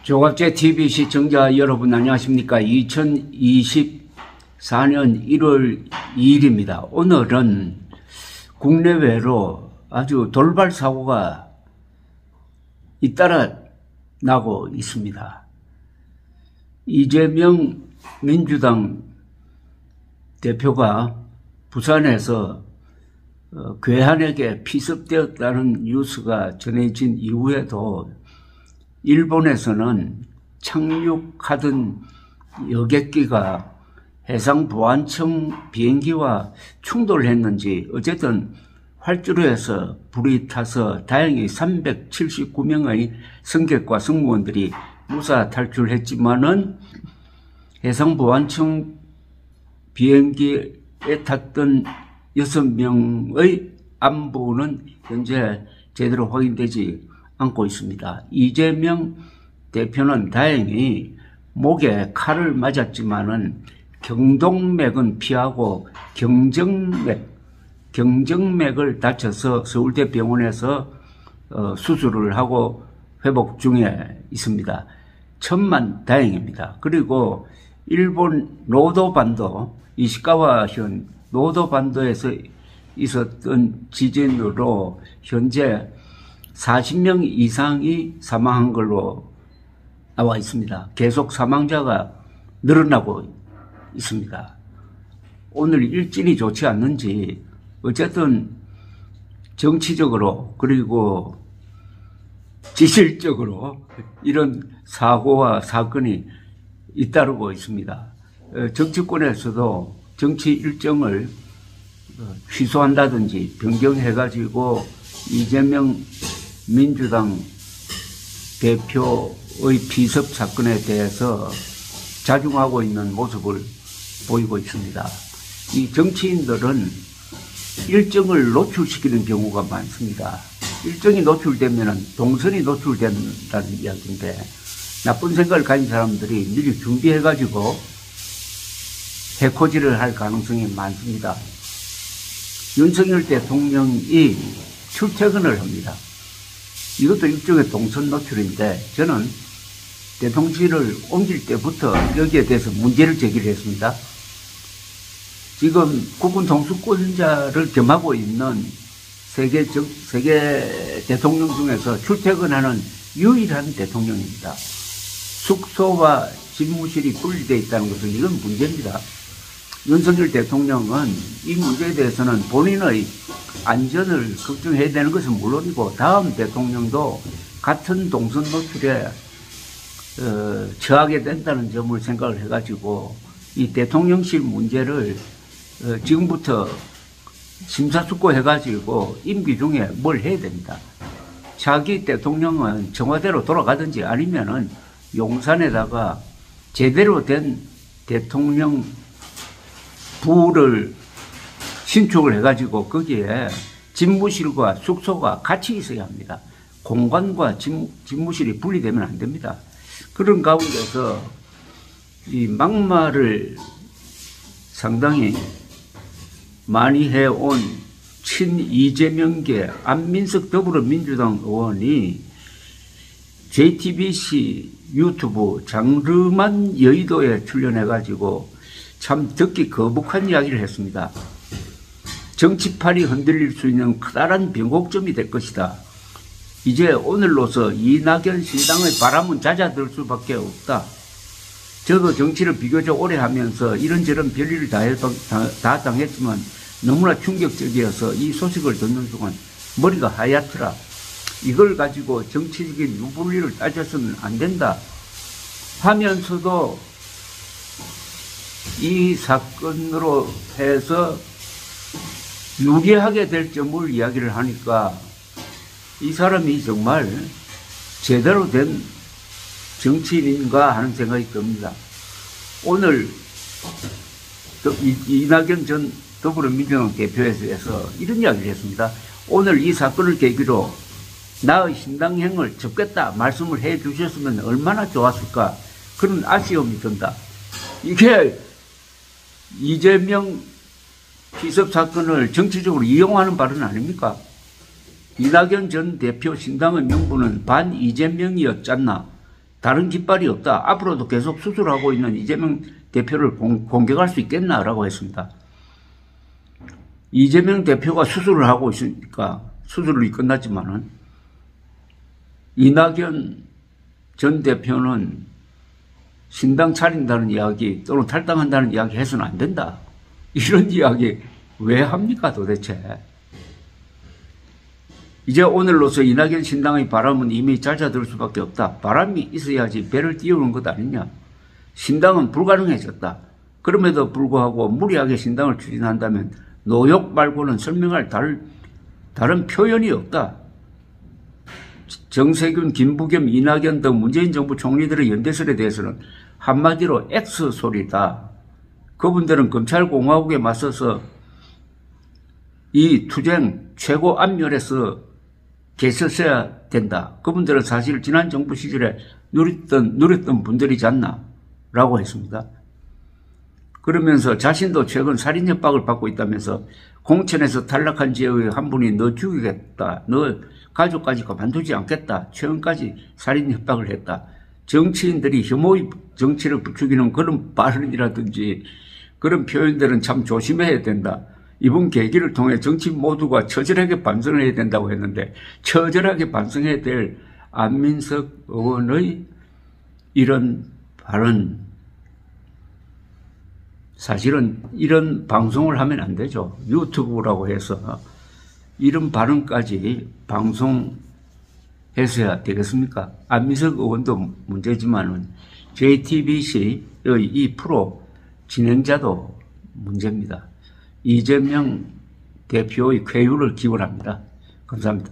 조갑제 TV 시청자 여러분 안녕하십니까? 2024년 1월 2일입니다. 오늘은 국내외로 아주 돌발 사고가 잇따라 나고 있습니다. 이재명 민주당 대표가 부산에서 괴한에게 피습되었다는 뉴스가 전해진 이후에도 일본에서는 착륙하던 여객기가 해상보안청 비행기와 충돌했는지 어쨌든 활주로에서 불이 타서 다행히 379명의 승객과 승무원들이 무사 탈출했지만은 해상보안청 비행기에 탔던 6명의 안부는 현재 제대로 확인되지 않고 있습니다. 이재명 대표는 다행히 목에 칼을 맞았지만은 경동맥은 피하고 경정맥을 다쳐서 서울대병원에서 수술을 하고 회복 중에 있습니다. 천만 다행입니다. 그리고 일본 노도반도 이시카와현 노도반도에서 있었던 지진으로 현재 40명 이상이 사망한 걸로 나와 있습니다. 계속 사망자가 늘어나고 있습니다. 오늘 일진이 좋지 않는지 어쨌든 정치적으로 그리고 지질적으로 이런 사고와 사건이 잇따르고 있습니다. 정치권에서도 정치 일정을 취소한다든지 변경해가지고 이재명 민주당 대표의 피습 사건에 대해서 자중하고 있는 모습을 보이고 있습니다. 이 정치인들은 일정을 노출시키는 경우가 많습니다. 일정이 노출되면 동선이 노출된다는 이야기인데 나쁜 생각을 가진 사람들이 미리 준비해가지고 해코지를 할 가능성이 많습니다. 윤석열 대통령이 출퇴근을 합니다. 이것도 일종의 동선 노출인데 저는 대통령실을 옮길 때부터 여기에 대해서 문제를 제기를 했습니다. 지금 국군 통수권자를 겸하고 있는 세계 대통령 중에서 출퇴근하는 유일한 대통령입니다. 숙소와 집무실이 분리되어 있다는 것은 이건 문제입니다. 윤석열 대통령은 이 문제에 대해서는 본인의 안전을 걱정해야 되는 것은 물론이고 다음 대통령도 같은 동선 노출에 처하게 된다는 점을 생각을 해가지고 이 대통령실 문제를 지금부터 심사숙고해가지고 임기 중에 뭘 해야 됩니다. 차기 대통령은 청와대로 돌아가든지 아니면은 용산에다가 제대로 된 대통령 부를 신축을 해가지고 거기에 집무실과 숙소가 같이 있어야 합니다. 공간과 집무실이 분리되면 안 됩니다. 그런 가운데서 이 막말을 상당히 많이 해온 친이재명계 안민석 더불어민주당 의원이 JTBC 유튜브 장르만 여의도에 출연해가지고 참 듣기 거북한 이야기를 했습니다. 정치판이 흔들릴 수 있는 커다란 변곡점이 될 것이다. 이제 오늘로서 이낙연 신당의 바람은 잦아들 수밖에 없다. 저도 정치를 비교적 오래 하면서 이런저런 별일을 다 당했지만 너무나 충격적이어서 이 소식을 듣는 순간 머리가 하얗더라. 이걸 가지고 정치적인 유불리를 따져서는 안 된다 하면서도 이 사건으로 해서 유리하게 될 점을 이야기를 하니까 이 사람이 정말 제대로 된 정치인인가 하는 생각이 듭니다. 오늘 이낙연 전 더불어민주당 대표에서 이런 이야기를 했습니다. 오늘 이 사건을 계기로 나의 신당행을 접겠다 말씀을 해 주셨으면 얼마나 좋았을까 그런 아쉬움이 든다. 이게 이재명 피습 사건을 정치적으로 이용하는 발언 아닙니까? 이낙연 전 대표 신당의 명분은 반 이재명이었잖나. 다른 깃발이 없다. 앞으로도 계속 수술하고 있는 이재명 대표를 공격할 수 있겠나라고 했습니다. 이재명 대표가 수술을 하고 있으니까 수술이 끝났지만은 이낙연 전 대표는 신당 차린다는 이야기 또는 탈당한다는 이야기 해서는 안 된다. 이런 이야기 왜 합니까 도대체. 이제 오늘로서 이낙연 신당의 바람은 이미 잦아들 수밖에 없다. 바람이 있어야지 배를 띄우는 것 아니냐. 신당은 불가능해졌다. 그럼에도 불구하고 무리하게 신당을 추진한다면 노욕 말고는 설명할 다른 표현이 없다. 정세균, 김부겸, 이낙연 등 문재인 정부 총리들의 연대설에 대해서는 한마디로 X 소리다. 그분들은 검찰공화국에 맞서서 이 투쟁 최고 앞면에서 계셨어야 된다. 그분들은 사실 지난 정부 시절에 누렸던 분들이지 않나 라고 했습니다. 그러면서 자신도 최근 살인 협박을 받고 있다면서 공천에서 탈락한 지역의 한 분이 너 죽이겠다. 너 가족까지 가만두지 않겠다. 최근까지 살인 협박을 했다. 정치인들이 혐오의 정치를 부추기는 그런 발언이라든지 그런 표현들은 참 조심해야 된다. 이번 계기를 통해 정치인 모두가 처절하게 반성을 해야 된다고 했는데 처절하게 반성해야 될 안민석 의원의 이런 발언, 사실은 이런 방송을 하면 안 되죠. 유튜브라고 해서 이런 발언까지 방송했어야 되겠습니까? 안민석 의원도 문제지만은 JTBC의 이 프로 진행자도 문제입니다. 이재명 대표의 쾌유를 기원합니다. 감사합니다.